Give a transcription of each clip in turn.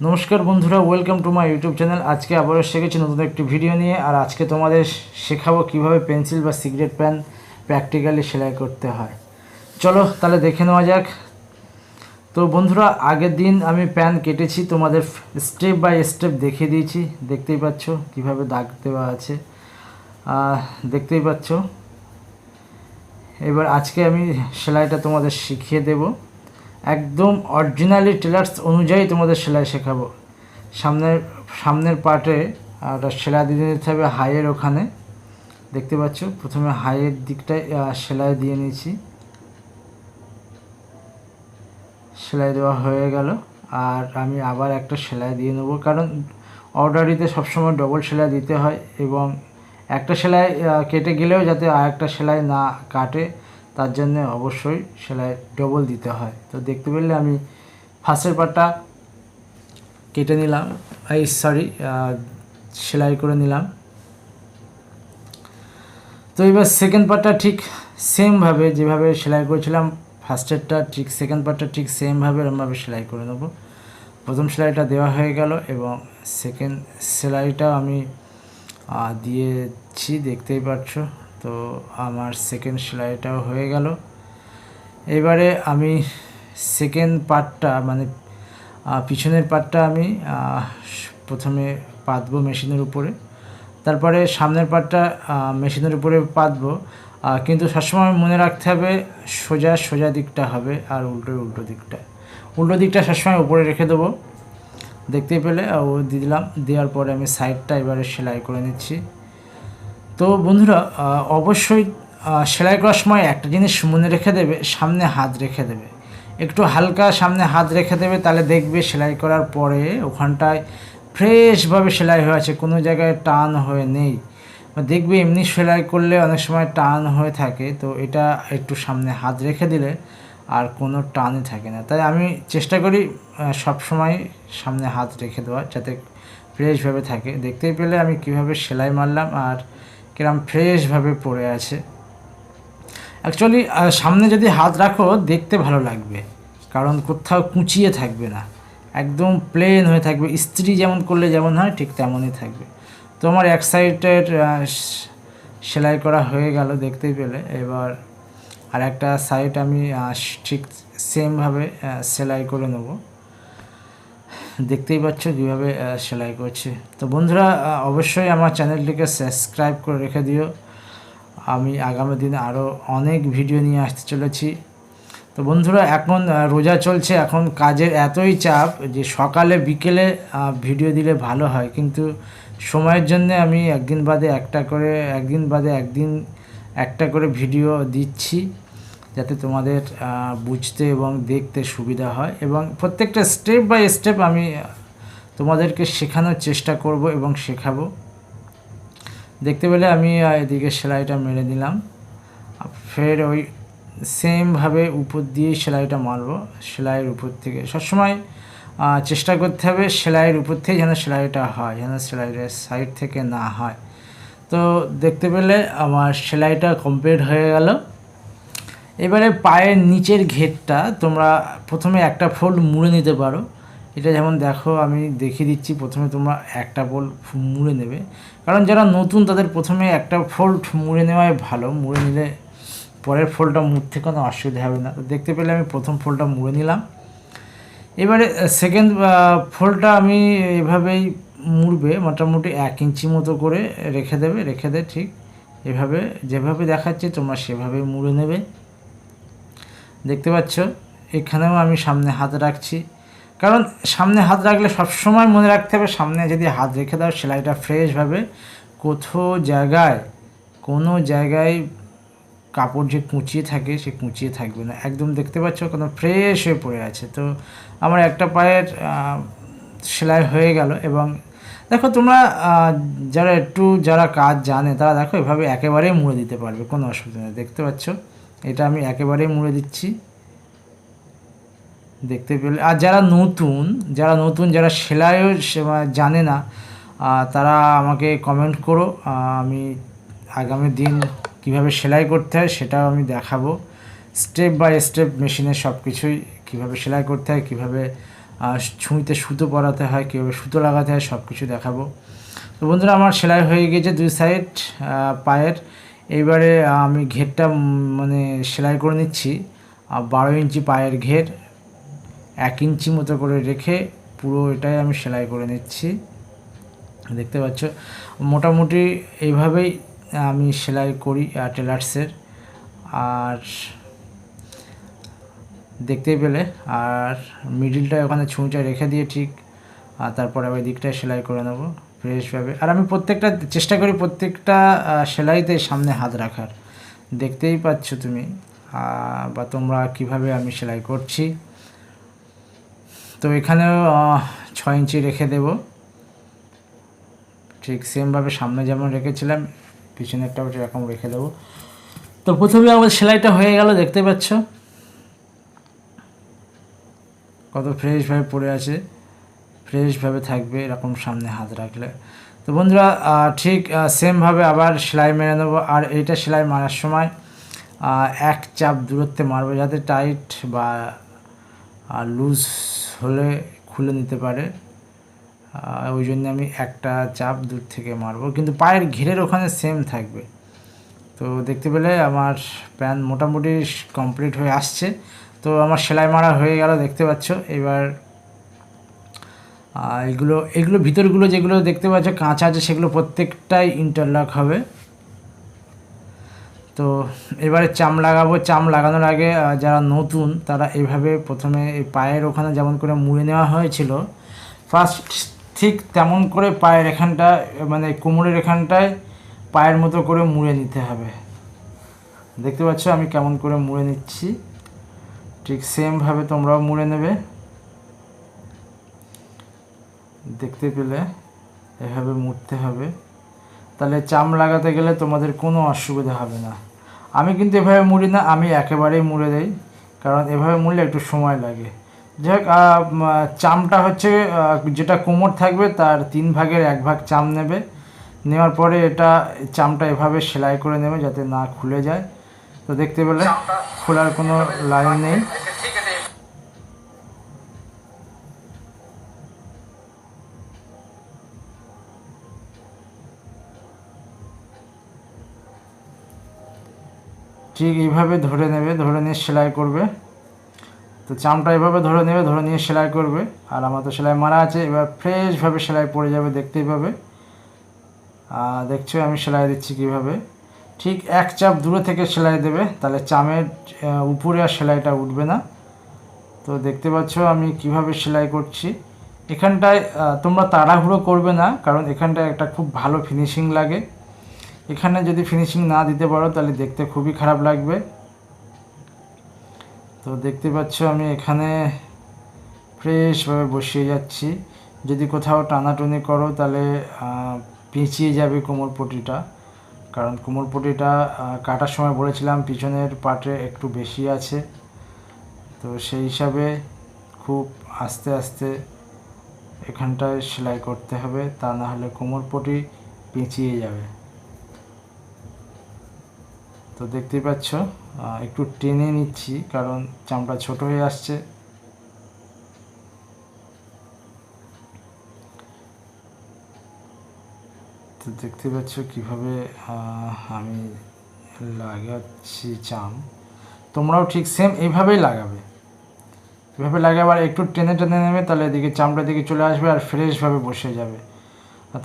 নমস্কার বন্ধুরা, welcome to my YouTube channel. আজকে আবারও এসে গেছি নতুন একটি ভিডিও নিয়ে। আর আজকে তোমাদের শেখাবো কিভাবে পেন্সিল বা সিগারেট প্যান প্র্যাকটিক্যালি সেলাই করতে হয়। চলো তাহলে দেখে নেওয়া যাক। তো বন্ধুরা, আগের দিন আমি প্যান কেটেছি, তোমাদের স্টেপ বাই স্টেপ দেখিয়ে দিয়েছি। দেখতেই পাচ্ছ কিভাবে দাগ দেওয়া আছে, দেখতেই পাচ্ছ। এবার আজকে আমি সেলাইটা তোমাদের শিখিয়ে দেব, একদম অরিজিনালি টেলার্স অনুযায়ী তোমাদের সেলাই শেখাবো। সামনের পার্টে একটা সেলাই দিয়ে নিতে হবে হাইয়ের ওখানে, দেখতে পাচ্ছ। প্রথমে হাইয়ের দিকটায় সেলাই দিয়ে নিয়েছি, সেলাই দেওয়া হয়ে গেল। আর আমি আবার একটা সেলাই দিয়ে নেবো, কারণ অর্ডারিতে সবসময় ডবল সেলাই দিতে হয়, এবং একটা সেলাই কেটে গেলেও যাতে আর একটা সেলাই না কাটে, তার জন্য অবশ্যই সেলাই ডবল দিতে হয়। তো দেখতে পেলে আমি ফার্স্টের পার্টটা কেটে নিলাম, সেলাই করে নিলাম। তো এবার সেকেন্ড পার্টটা ঠিক সেমভাবে যেভাবে সেলাই করেছিলাম ফার্স্টেরটা, ঠিক সেকেন্ড পার্টটা ঠিক সেমভাবে এরমভাবে সেলাই করে নেব। প্রথম সেলাইটা দেওয়া হয়ে গেল এবং সেকেন্ড সেলাইটা আমি দিয়েছি, দেখতেই পাচ্ছ। তো আমার সেকেন্ড সেলাইটাও হয়ে গেল। এবারে আমি সেকেন্ড পার্টটা মানে পিছনের পার্টটা আমি প্রথমে পাতবো মেশিনের উপরে, তারপরে সামনের পার্টটা মেশিনের উপরে পাতবো। কিন্তু সবসময় মনে রাখতে হবে সোজা দিকটা হবে, আর উল্টো দিকটা সবসময় উপরে রেখে দেবো। দেখতেই পেলে ও দিয়ে দিলাম। দেওয়ার পরে আমি সাইডটা এবারে সেলাই করে নিচ্ছি। তো বন্ধুরা, অবশ্যই সেলাই করার সময় একটা জিনিস মনে রেখে দেবে, সামনে হাত রেখে দেবে, একটু হালকা সামনে হাত রেখে দেবে, তাহলে দেখবে সেলাই করার পরে ওখানটায় ফ্রেশভাবে সেলাই হয়ে আছে, কোনো জায়গায় টান হয়ে নেই। দেখবে এমনি সেলাই করলে অনেক সময় টান হয়ে থাকে, তো এটা একটু সামনে হাত রেখে দিলে আর কোনো টানই থাকে না। তাই আমি চেষ্টা করি সব সময় সামনে হাত রেখে দেওয়ার, যাতে ফ্রেশভাবে থাকে। দেখতেই পেলে আমি কিভাবে সেলাই মারলাম আর কিরম ফ্রেশভাবে পড়ে আছে। অ্যাকচুয়ালি সামনে যদি হাত রাখো দেখতে ভালো লাগবে, কারণ কোথাও কুঁচিয়ে থাকবে না, একদম প্লেন হয়ে থাকবে। ইস্ত্রি যেমন করলে যেমন হয় ঠিক তেমনই থাকবে। তো আমার এক সাইডের সেলাই করা হয়ে গেল, দেখতেই পেলে। এবার আর একটা সাইড আমি ঠিক সেমভাবে সেলাই করে নেব, দেখতেই পাচ্ছ কীভাবে সেলাই করছে। তো বন্ধুরা, অবশ্যই আমার চ্যানেলটিকে সাবস্ক্রাইব করে রেখে দিও, আমি আগামী দিনে আরও অনেক ভিডিও নিয়ে আসতে চলেছি। তো বন্ধুরা, এখন রোজা চলছে, এখন কাজের এতই চাপ যে সকালে বিকেলে ভিডিও দিলে ভালো হয়, কিন্তু সময়ের জন্য আমি একদিন বাদে একদিন একটা করে ভিডিও দিচ্ছি, যাতে তোমাদের বুঝতে এবং দেখতে সুবিধা হয়, এবং প্রত্যেকটা স্টেপ বাই স্টেপ আমি তোমাদেরকে শেখানোর চেষ্টা করব এবং শেখাবো। দেখতে পেলে আমি এদিকে সেলাইটা মেরে দিলাম, ফের ওই সেমভাবে উপর দিয়ে সেলাইটা মারবো। সেলাইয়ের উপর থেকে সবসময় চেষ্টা করতে হবে সেলাইয়ের উপর থেকে যেন সেলাইটা হয়, যেন সেলাইয়ের সাইড থেকে না হয়। তো দেখতে পেলে আমার সেলাইটা কমপ্লিট হয়ে গেল। এবারে পায়ের নিচের ঘেরটা তোমরা প্রথমে একটা ফোল্ড মুড়ে নিতে পারো। এটা যেমন দেখো আমি দেখিয়ে দিচ্ছি, প্রথমে তোমরা একটা ফোল্ড মুড়ে নেবে, কারণ যারা নতুন তাদের প্রথমে একটা ফোল্ড মুড়ে নেওয়াই ভালো। মুড়ে নিলে পরের ফোল্ডটা মুড়তে কোনো অসুবিধা হবে না। দেখতে পেলে আমি প্রথম ফোল্ডটা মুড়ে নিলাম। এবারে সেকেন্ড ফোল্ডটা আমি এভাবেই মুড়বে, মোটামুটি 1 ইঞ্চি মতো করে রেখে দে ঠিক এভাবে যেভাবে দেখাচ্ছি তোমরা সেভাবেই মুড়ে নেবে। দেখতে পাচ্ছ এখানেও আমি সামনে হাত রাখছি, কারণ সামনে হাত রাখলে সবসময় মনে রাখতে হবে, সামনে যদি হাত রেখে দাও সেলাইটা ফ্রেশভাবে কোনো জায়গায় কাপড় যে কুঁচিয়ে থাকে সে কুঁচিয়ে থাকবে না, একদম দেখতে পাচ্ছ কোনো ফ্রেশ হয়ে পড়ে আছে। তো আমার একটা পায়ের সেলাই হয়ে গেল। এবং দেখো তোমরা যারা কাজ জানে তারা দেখো এভাবে একেবারেই মুড়ে দিতে পারবে, কোনো অসুবিধা নেই। দেখতে পাচ্ছ এটা আমি একেবারেই মুড়ে দিচ্ছি, দেখতে পেলে। আর যারা নতুন যারা সেলাইও জানে না, তারা আমাকে কমেন্ট করো, আমি আগামী দিন কীভাবে সেলাই করতে হয় সেটাও আমি দেখাবো, স্টেপ বাই স্টেপ মেশিনে সব কিছুই কীভাবে সেলাই করতে হয়, কীভাবে ছুঁইতে সুতো পরাতে হয়, কীভাবে সুতো লাগাতে হয় সব কিছু দেখাবো। তো বন্ধুরা আমার সেলাই হয়ে গেছে 2 সাইড পায়ের। এইবারে আমি ঘেরটা মানে সেলাই করে নিচ্ছি। 12 ইঞ্চি পায়ের ঘের 1 ইঞ্চি মতো করে রেখে পুরো এটাই আমি সেলাই করে নিচ্ছি। দেখতে পাচ্ছ মোটামুটি এইভাবেই আমি সেলাই করি টেলার্সের। আর দেখতেই পেলে, আর মিডিলটা ওখানে ছুঁচা রেখে দিয়ে ঠিক, আর তারপরে ওই দিকটায় সেলাই করে নেব ফ্রেশভাবে। আর আমি প্রত্যেকটা চেষ্টা করি প্রত্যেকটা সেলাইতে সামনে হাত রাখার। দেখতেই পাচ্ছ তুমি বা তোমরা কিভাবে আমি সেলাই করছি। তো এখানেও 6 ইঞ্চি রেখে দেব, ঠিক সেমভাবে সামনে যেমন রেখেছিলাম পিছনেরটাও এরকম রেখে দেবো। তো প্রথমে আমার সেলাইটা হয়ে গেল, দেখতে পাচ্ছ কত ফ্রেশভাবে পড়ে আছে, ফ্রেশভাবে থাকবে এরকম সামনে হাত রাখলে। তো বন্ধুরা ঠিক সেমভাবে আবার সেলাই মেরে নেবো। আর এইটা সেলাই মারার সময় 1 চাপ দূরত্বে মারবো, যাতে টাইট বা লুজ হলে খুলে নিতে পারে। ওই জন্য আমি একটা চাপ দূর থেকে মারবো, কিন্তু পায়ের ঘেরের ওখানে সেম থাকবে। তো দেখতে পেলে আমার প্যান্ট মোটামুটি কমপ্লিট হয়ে আসছে। তো আমার সেলাই মারা হয়ে গেল, দেখতে পাচ্ছ। এবার এগুলো ভিতরগুলো যেগুলো দেখতে পাচ্ছ কাঁচা আছে সেগুলো প্রত্যেকটাই ইন্টারলক হবে। তো এবারে চাম লাগাবো। চাম লাগানোর আগে যারা নতুন তারা এইভাবে প্রথমে এই পায়ের ওখানে যেমন করে মুড়ে নেওয়া হয়েছিল ফার্স্ট, ঠিক তেমন করে পায়ের এখানটা মানে কোমরের এখানটায় পায়ের মতো করে মুড়ে নিতে হবে। দেখতে পাচ্ছ আমি কেমন করে মুড়ে নিচ্ছি, ঠিক সেমভাবে তোমরাও মুড়ে নেবে। দেখতে পেলে এভাবে মুড়তে হবে, তাহলে চাম লাগাতে গেলে তোমাদের কোনো অসুবিধা হবে না। আমি কিন্তু এভাবে মুড়ি না, আমি একেবারেই মুড়ে দেই, কারণ এভাবে মুড়লে একটু সময় লাগে। যাই হোক, চামটা হচ্ছে যেটা কোমর থাকবে তার 3 ভাগের 1 ভাগ চাম নেবে। নেওয়ার পরে এটা চামটা এভাবে সেলাই করে নেবে যাতে না খুলে যায়। তো দেখতে পেলে খোলার কোনো লাইন নেই। ঠিক এইভাবে ধরে নেবে, ধরে নিয়ে সেলাই করবে। তো চামটা এভাবে ধরে নেবে, ধরে নিয়ে সেলাই করবে। আর আমার তো সেলাই মারা আছে, এবার ফ্রেশভাবে সেলাই পড়ে যাবে, দেখতেই পাবে। দেখছো আমি সেলাই দিচ্ছি কিভাবে। ঠিক 1 চাপ দূরে থেকে সেলাই দেবে, তাহলে চামের উপরে আর সেলাইটা উঠবে না। তো দেখতে পাচ্ছ আমি কিভাবে সেলাই করছি। এখানটায় তোমরা তাড়াহুড়ো করবে না, কারণ এখানটায় একটা খুব ভালো ফিনিশিং লাগে। এখানে যদি ফিনিশিং না দিতে পারো তাহলে দেখতে খুবই খারাপ লাগবে। তো দেখতে পাচ্ছ আমি এখানে ফ্রেশভাবে বসিয়ে যাচ্ছি। যদি কোথাও টানাটুনি করো তাহলে পেঁচিয়ে যাবে কোমরপটিটা, কারণ কোমরপটিটা কাটার সময় বলেছিলাম পিছনের পার্টে একটু বেশি আছে। তো সেই হিসাবে খুব আস্তে আস্তে এখানটায় সেলাই করতে হবে, তা না হলে কোমরপটি পেঁচিয়ে যাবে। তো দেখতেই পাচ্ছ একটু টেনে নিচ্ছি, কারণ চামড়া ছোট হয়ে আসছে। তো দেখতে পাচ্ছ কিভাবে আমি লাগাচ্ছি চাম। তোমরাও ঠিক সেম এইভাবেই লাগাবে, এভাবে লাগাবে। আর একটু টেনে টেনে নেবে, তাহলে এদিকে চামড়ার দিকে চলে আসবে আর ফ্রেশভাবে বসে যাবে।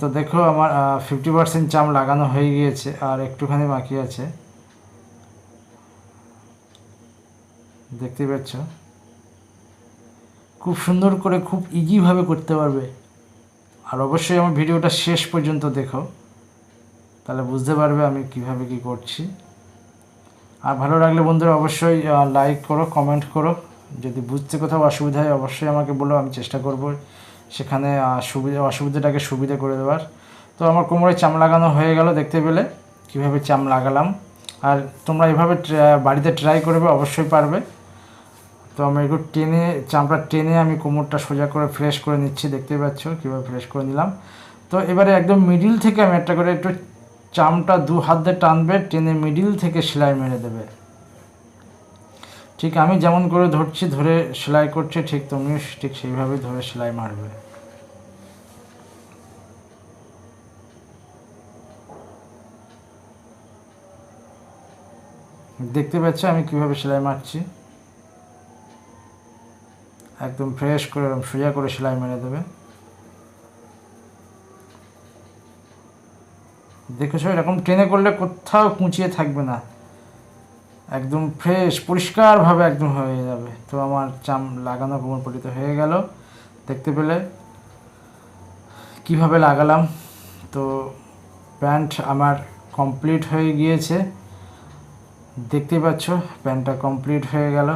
তো দেখো আমার 50% চাম লাগানো হয়ে গিয়েছে, আর একটুখানি বাকি আছে। দেখতে পাচ্ছ খুব সুন্দর করে খুব ইজিভাবে করতে পারবে। আর অবশ্যই আমার ভিডিওটা শেষ পর্যন্ত দেখো, তাহলে বুঝতে পারবে আমি কিভাবে কি করছি। আর ভালো লাগলে বন্ধুরা অবশ্যই লাইক করো, কমেন্ট করো। যদি বুঝতে কোথাও অসুবিধা হয় অবশ্যই আমাকে বলো, আমি চেষ্টা করব সেখানে অসুবিধাটাকে সুবিধা করে দেওয়ার। তো আমার কোমরে চাম লাগানো হয়ে গেল, দেখতে পেলে কিভাবে চাম লাগালাম। আর তোমরা এভাবে বাড়িতে ট্রাই করবে, অবশ্যই পারবে। তো আমি একটু টেনে চামড়া টেনে আমি কোমরটা সোজা করে ফ্রেশ করে নিচ্ছি, দেখতেই পাচ্ছ কীভাবে ফ্রেশ করে নিলাম। তো এবারে একদম মিডিল থেকে আমি একটা করে একটু চামটা 2 হাত দিয়ে টানবে, টেনে মিডিল থেকে সেলাই মেরে দেবে। ঠিক আমি যেমন করে ধরছি, ধরে সেলাই করছি, ঠিক তুমিও ঠিক সেইভাবে ধরে সেলাই মারবে। দেখতে পাচ্ছ আমি কিভাবে সেলাই মারছি, একদম ফ্রেশ করে সোজা করে সেলাই মেরে দেবে। দেখেছো, এরকম টেনে করলে কোথাও কুঁচিয়ে থাকবে না, একদম ফ্রেশ পরিষ্কারভাবে একদম হয়ে যাবে। তো আমার চাম লাগানো কোমরপট্টি তো হয়ে গেল, দেখতে পেলে কিভাবে লাগালাম। তো প্যান্ট আমার কমপ্লিট হয়ে গিয়েছে, দেখতে পাচ্ছ প্যান্টটা কমপ্লিট হয়ে গেল।